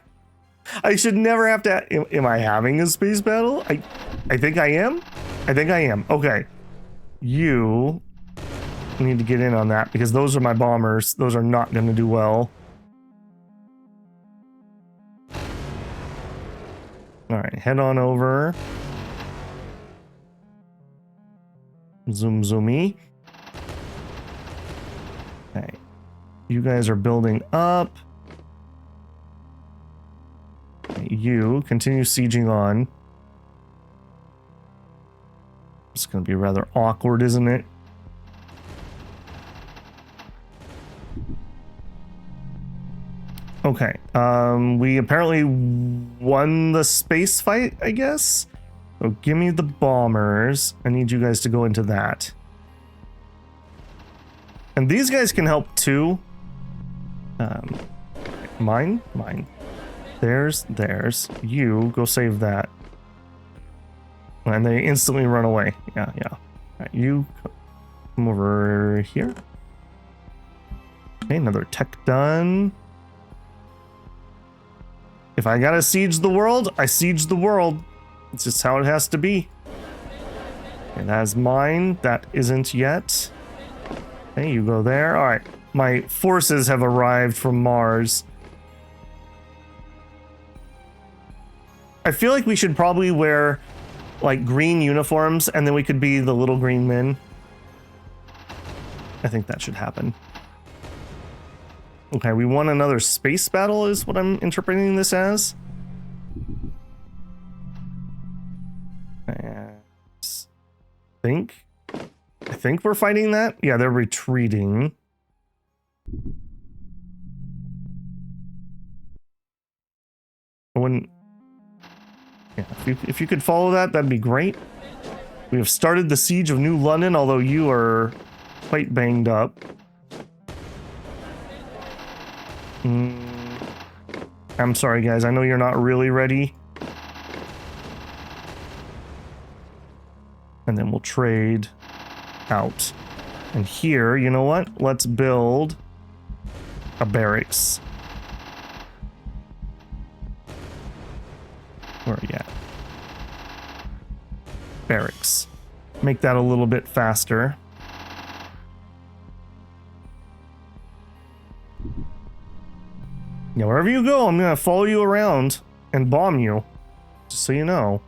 I should never have to... Am I having a space battle? I think I am. I think I am. Okay. You need to get in on that because those are my bombers. Those are not going to do well. All right, head on over. Zoom zoomy. Okay. You guys are building up. Okay, you continue sieging on. It's going to be rather awkward, isn't it? Okay, we apparently won the space fight, I guess? So give me the bombers. I need you guys to go into that. And these guys can help too. Mine. Theirs. You go save that. And they instantly run away. Yeah. All right, you come over here. Okay, another tech done. If I gotta siege the world, I siege the world. It's just how it has to be. And that's mine. That isn't yet. Okay, you go there. All right. My forces have arrived from Mars. I feel like we should probably wear like green uniforms and then we could be the little green men. I think that should happen. Okay, we won another space battle is what I'm interpreting this as. I think we're fighting that. Yeah, they're retreating. Yeah, if you could follow that, that'd be great. We have started the siege of New London, although you are quite banged up. I'm sorry, guys. I know you're not really ready. And then we'll trade out. And here, you know what? Let's build a barracks. Where are you at? Barracks. Make that a little bit faster. Yeah, wherever you go, I'm gonna follow you around and bomb you. Just so you know.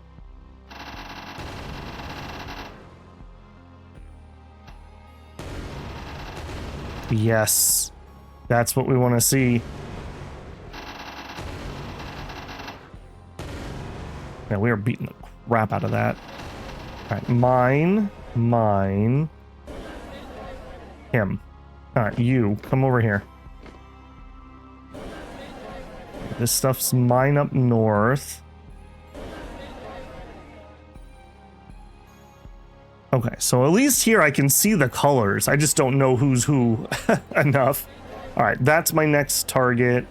Yes. That's what we want to see. Yeah, we are beating the crap out of that. Alright, mine. Him. Alright, you. Come over here. This stuff's mine up north. Okay, so at least here I can see the colors. I just don't know who's who enough. Alright, that's my next target.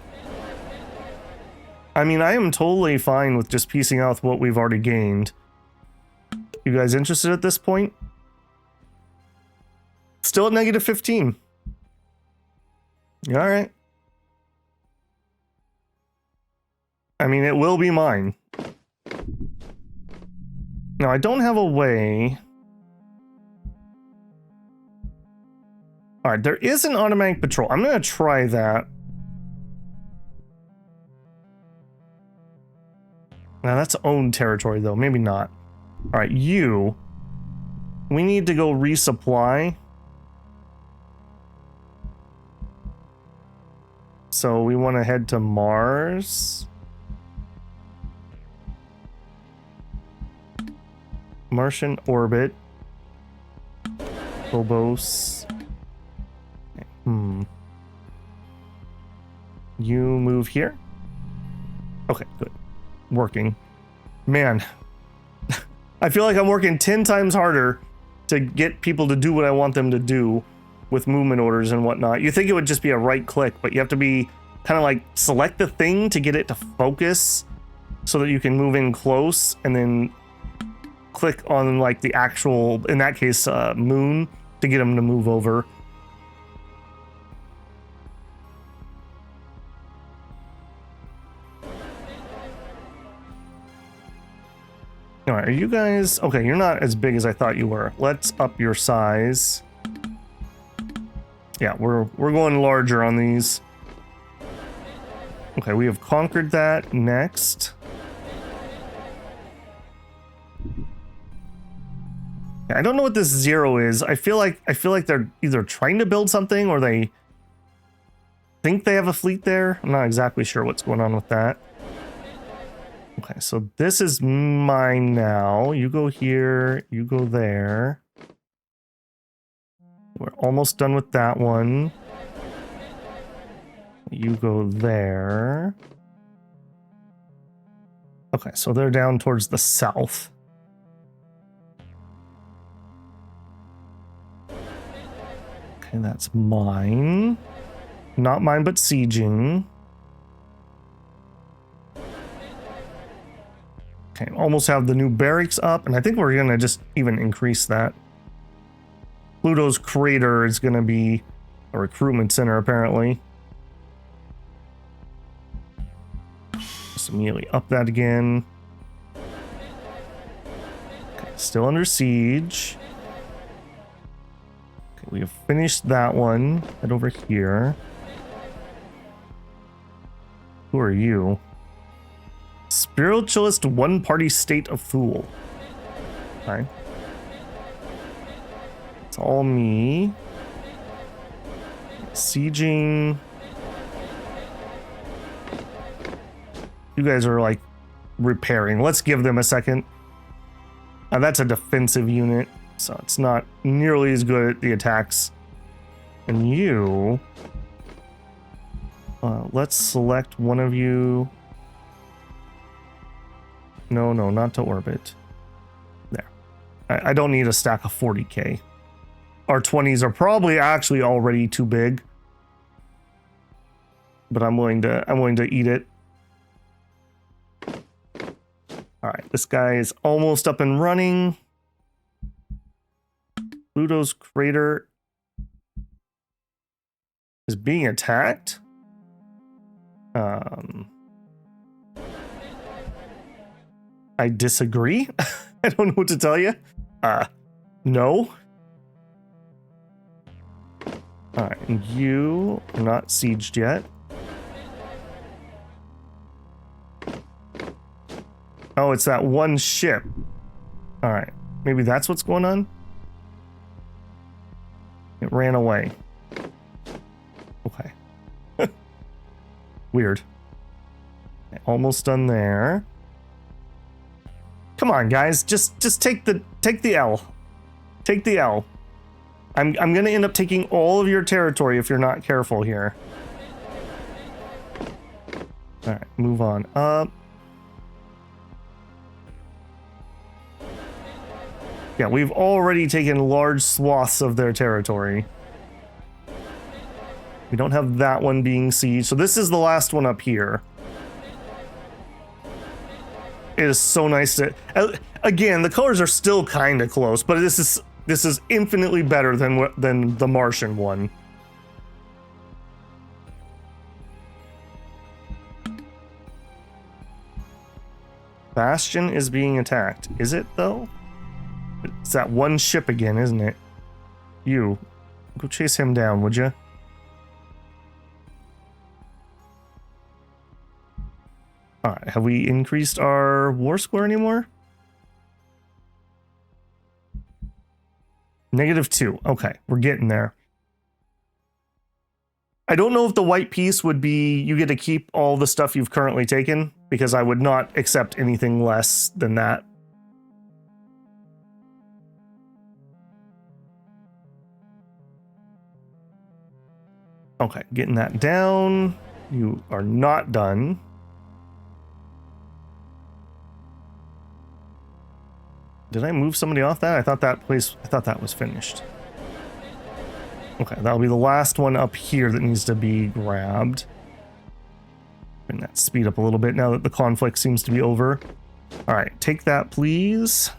I mean, I am totally fine with just piecing out with what we've already gained. You guys interested at this point? Still at negative 15. Alright. I mean, it will be mine. Now, I don't have a way... Alright, there is an automatic patrol. I'm gonna try that. Now, that's owned territory, though. Maybe not. Alright, you. We need to go resupply. So, we want to head to Mars. Martian orbit. Phobos. You move here? Okay, good. Working. Man. I feel like I'm working 10 times harder to get people to do what I want them to do with movement orders and whatnot. You think it would just be a right click, but you have to be kind of like select the thing to get it to focus so that you can move in close and then click on like the actual, in that case, moon to get them to move over. All right, are you guys... Okay, you're not as big as I thought you were. Let's up your size. Yeah, we're going larger on these. Okay, we have conquered that. Next. Yeah, I don't know what this 0 is. I feel like they're either trying to build something or they think they have a fleet there. I'm not exactly sure what's going on with that. Okay, so this is mine now. You go here, you go there. We're almost done with that one. You go there. Okay, so they're down towards the south. Okay, that's mine. Not mine, but sieging. Okay, almost have the new barracks up, and I think we're gonna just even increase that. Pluto's crater is gonna be a recruitment center, apparently. Just immediately up that again. Okay, still under siege. Okay, we have finished that one. Head over here. Who are you? Spiritualist one-party state of fool. Okay. It's all me. Sieging. You guys are like repairing. Let's give them a second. That's a defensive unit, so it's not nearly as good at the attacks. And you... let's select one of you. No, not to orbit. There. I don't need a stack of 40k. Our 20s are probably actually already too big. But I'm willing to eat it. Alright, this guy is almost up and running. Pluto's crater is being attacked. I disagree. I don't know what to tell you. No. Alright, and you are not sieged yet. Oh, it's that one ship. Alright, maybe that's what's going on? It ran away. Okay. Weird. Okay, almost done there. Come on, guys. Just take the L. Take the L. I'm gonna end up taking all of your territory if you're not careful here. Alright, move on up. Yeah, we've already taken large swaths of their territory. We don't have that one being sieged, so this is the last one up here. It is so nice to... Again, the colors are still kind of close, but this is infinitely better than the Martian one. Bastion is being attacked. Is it, though? It's that one ship again, isn't it? You. Go chase him down, would you? Alright, have we increased our war score anymore? -2. Okay, we're getting there. I don't know if the white piece would be you get to keep all the stuff you've currently taken, because I would not accept anything less than that. Okay, getting that down. You are not done. Did I move somebody off that? I thought that was finished. Okay, that'll be the last one up here that needs to be grabbed. Bring that speed up a little bit now that the conflict seems to be over. All right, take that, please.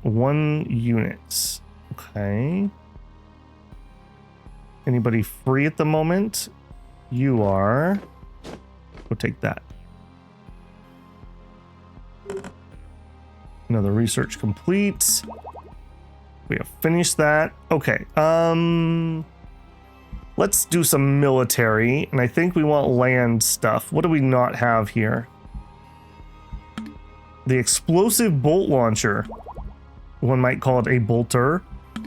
1 unit. Okay. Anybody free at the moment? You are. Go take that. Another research complete. We have finished that. Okay. Let's do some military, and I think we want land stuff. What do we not have here? The explosive bolt launcher. One might call it a bolter.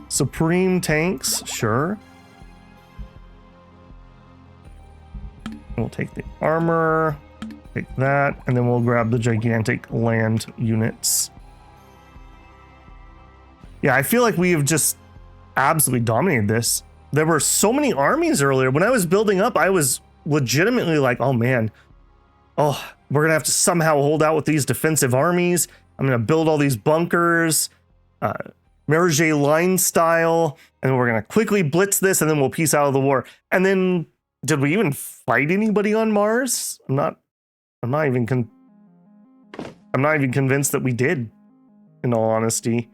Supreme tanks, sure. We'll take the armor, take that, and then we'll grab the gigantic land units. Yeah, I feel like we have just absolutely dominated this. There were so many armies earlier. When I was building up, I was legitimately like, oh man, oh, we're gonna have to somehow hold out with these defensive armies. I'm gonna build all these bunkers. Merge line style, and we're gonna quickly blitz this, and then we'll peace out of the war. And then, did we even fight anybody on Mars? I'm not even convinced that we did, in all honesty.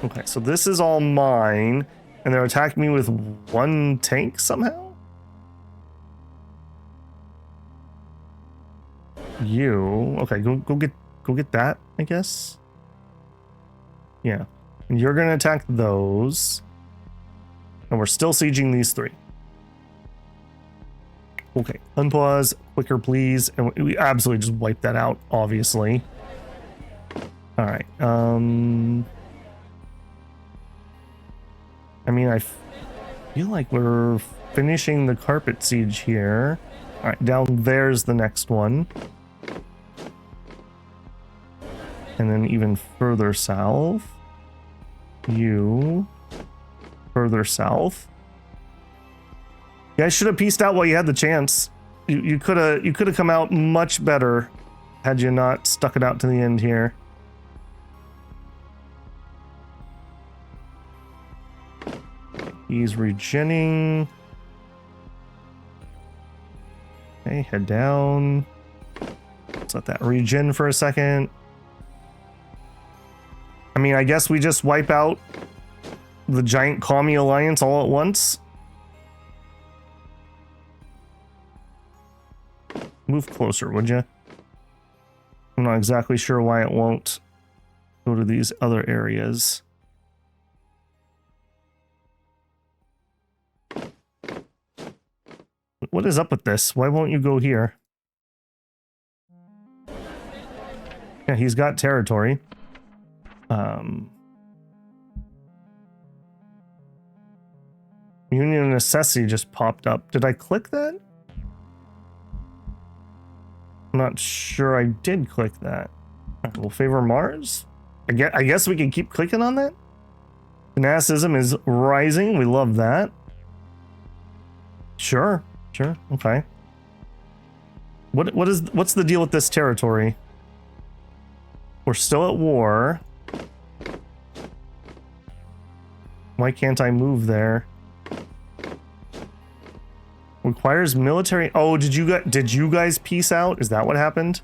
Okay, so this is all mine, and they're attacking me with one tank somehow? You, okay, go get that, I guess. Yeah, and you're gonna attack those, and we're still sieging these three. Okay, unpause, quicker please, and we absolutely just wiped that out, obviously. All right, I mean, I feel like we're finishing the carpet siege here. All right, down there's the next one. And then even further south. You. Further south. You guys should have pieced out while you had the chance. You could have come out much better had you not stuck it out to the end here. He's regenning. Okay, head down. Let's let that regen for a second. I mean, I guess we just wipe out the giant commie alliance all at once. Move closer, would you? I'm not exactly sure why it won't go to these other areas. What is up with this? Why won't you go here? Yeah, he's got territory. Union of Necessity just popped up. Did I click that? I'm not sure I did click that. We'll favor Mars? I guess we can keep clicking on that? Fanaticism is rising. We love that. Sure. Sure. Okay. What's the deal with this territory? We're still at war. Why can't I move there? Requires military. Oh, did you guys peace out? Is that what happened?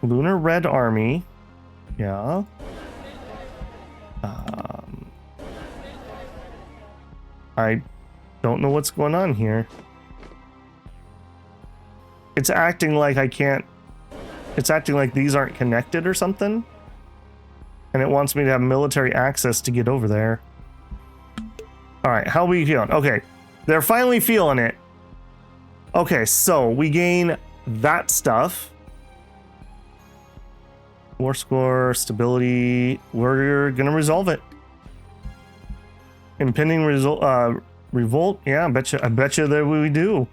Lunar Red Army. Yeah. I don't know what's going on here. It's acting like I can't. It's acting like these aren't connected or something. And it wants me to have military access to get over there. Alright, how are we feeling? Okay, they're finally feeling it. Okay, so we gain that stuff. War score, stability. We're gonna resolve it. Impending revolt. Yeah, I bet you that we do.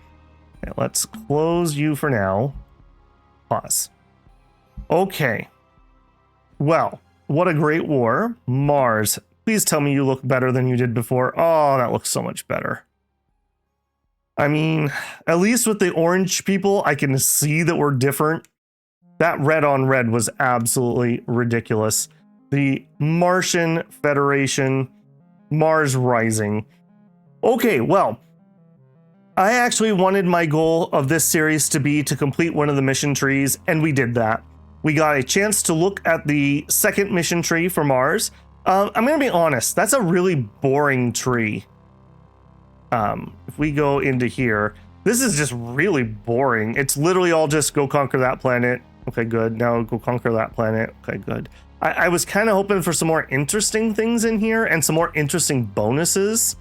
Okay, let's close you for now. Pause. Okay. Well, what a great war. Mars, please tell me you look better than you did before. Oh, that looks so much better. I mean, at least with the orange people, I can see that we're different. That red on red was absolutely ridiculous. The Martian Federation, Mars Rising. Okay, well, I actually wanted my goal of this series to be to complete one of the mission trees, and we did that. We got a chance to look at the second mission tree for Mars. I'm gonna be honest, that's a really boring tree. If we go into here, this is just really boring. It's literally all just go conquer that planet. Okay, good. Now go conquer that planet. Okay, good. I was kind of hoping for some more interesting things in here and some more interesting bonuses,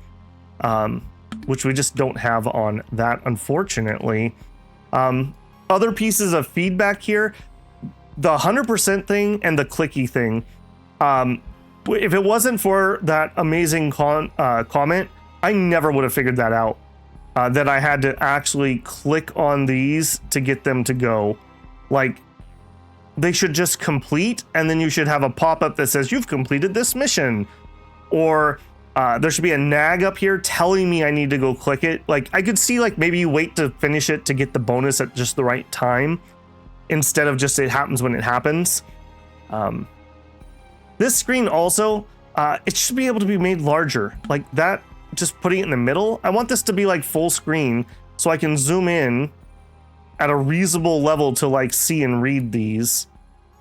which we just don't have on that, unfortunately. Other pieces of feedback here, the 100% thing and the clicky thing. If it wasn't for that amazing comment, I never would have figured that out. That I had to actually click on these to get them to go. Like, they should just complete, and then you should have a pop-up that says you've completed this mission. Or There should be a nag up here telling me I need to go click it. Like, I could see like maybe you wait to finish it to get the bonus at just the right time instead of just it happens when it happens. This screen also, it should be able to be made larger like that, just putting it in the middle. I want this to be like full screen so I can zoom in at a reasonable level to like see and read these.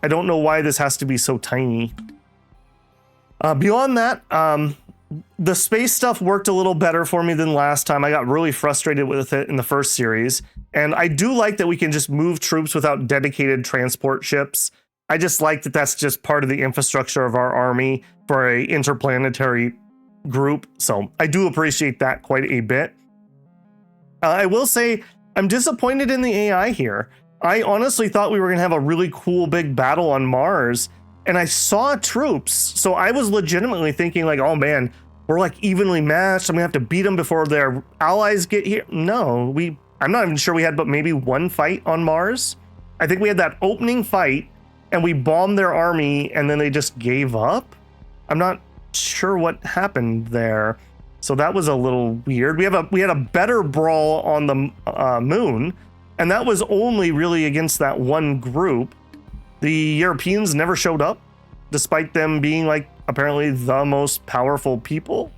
I don't know why this has to be so tiny. Beyond that, the space stuff worked a little better for me than last time. I got really frustrated with it in the first series. And I do like that we can just move troops without dedicated transport ships. I just like that that's just part of the infrastructure of our army for a interplanetary group. So I do appreciate that quite a bit. I will say I'm disappointed in the AI here. I honestly thought we were going to have a really cool big battle on Mars, and I saw troops. So I was legitimately thinking like, oh man, we're like evenly matched. I'm gonna have to beat them before their allies get here. No, I'm not even sure we had but maybe one fight on Mars. I think we had that opening fight and we bombed their army and then they just gave up. I'm not sure what happened there. So that was a little weird. We had a better brawl on the moon, and that was only really against that one group. The Europeans never showed up, despite them being like apparently the most powerful people.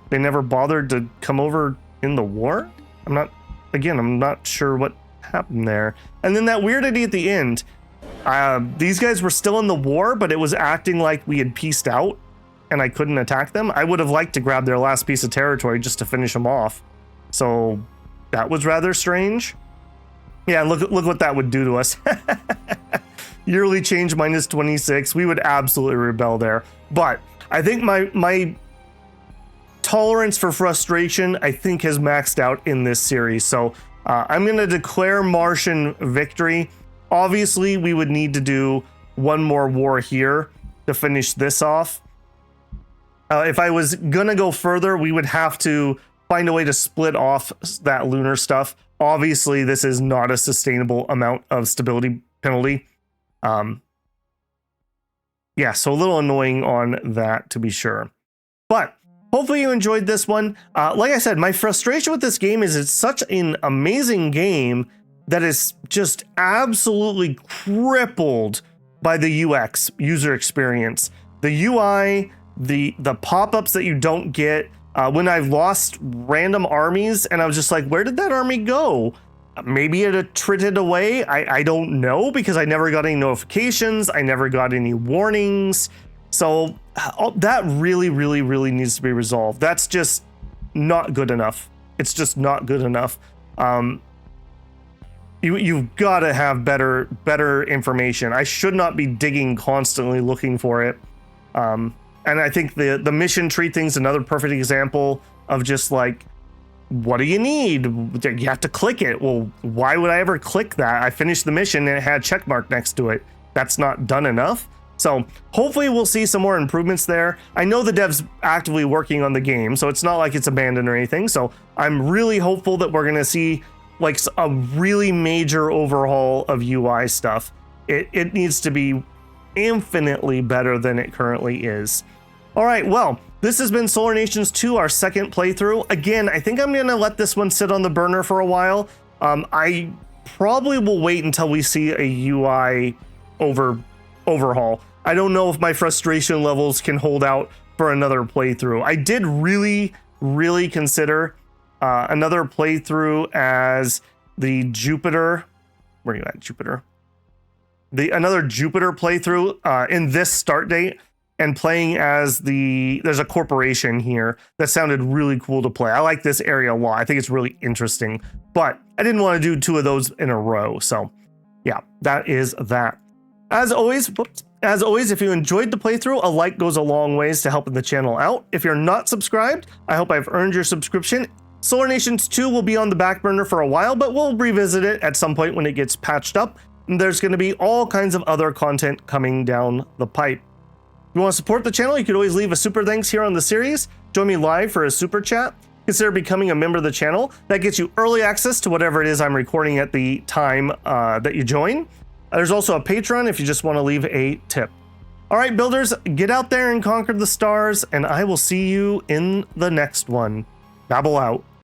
They never bothered to come over in the war. I'm not sure what happened there. And then that weirdity at the end, these guys were still in the war, but it was acting like we had pieced out and I couldn't attack them. I would have liked to grab their last piece of territory just to finish them off. So that was rather strange. Yeah, look what that would do to us. Yearly change minus 26. We would absolutely rebel there. But I think my tolerance for frustration, I think, has maxed out in this series. So I'm going to declare Martian victory. Obviously, we would need to do one more war here to finish this off. If I was going to go further, we would have to find a way to split off that lunar stuff. Obviously, this is not a sustainable amount of stability penalty. Yeah, so a little annoying on that, to be sure. But hopefully you enjoyed this one. Like I said, my frustration with this game is it's such an amazing game that is just absolutely crippled by the UX, user experience. The UI, the pop-ups that you don't get, when I've lost random armies and I was just like, where did that army go? Maybe it attrited away. I don't know, because I never got any notifications. I never got any warnings. So that really, really, really needs to be resolved. That's just not good enough. It's just not good enough. You've got to have better information. I should not be digging constantly looking for it. And I think the mission tree thing's another perfect example of just like, what do you need? You have to click it. Well, why would I ever click that? I finished the mission and it had a check mark next to it. That's not done enough. So hopefully we'll see some more improvements there. I know the dev's actively working on the game, so it's not like it's abandoned or anything. So I'm really hopeful that we're going to see like a really major overhaul of UI stuff. It needs to be infinitely better than it currently is. All right, well, this has been Solar Nations 2, our second playthrough. Again, I think I'm gonna let this one sit on the burner for a while. I probably will wait until we see a UI overhaul. I don't know if my frustration levels can hold out for another playthrough. I did really, really consider another playthrough as the Jupiter. Where are you at, Jupiter? Another Jupiter playthrough in this start date, and playing as there's a corporation here that sounded really cool to play. I like this area a lot. I think it's really interesting, but I didn't want to do two of those in a row. So yeah, that is that. As always, if you enjoyed the playthrough, a like goes a long ways to helping the channel out. If you're not subscribed, I hope I've earned your subscription. Solar Nations 2 will be on the back burner for a while, but we'll revisit it at some point when it gets patched up. And there's going to be all kinds of other content coming down the pipe. If you want to support the channel, you could always leave a super thanks here on the series. Join me live for a super chat. Consider becoming a member of the channel. That gets you early access to whatever it is I'm recording at the time that you join. There's also a Patreon if you just want to leave a tip. All right, builders, get out there and conquer the stars, and I will see you in the next one. Babble out.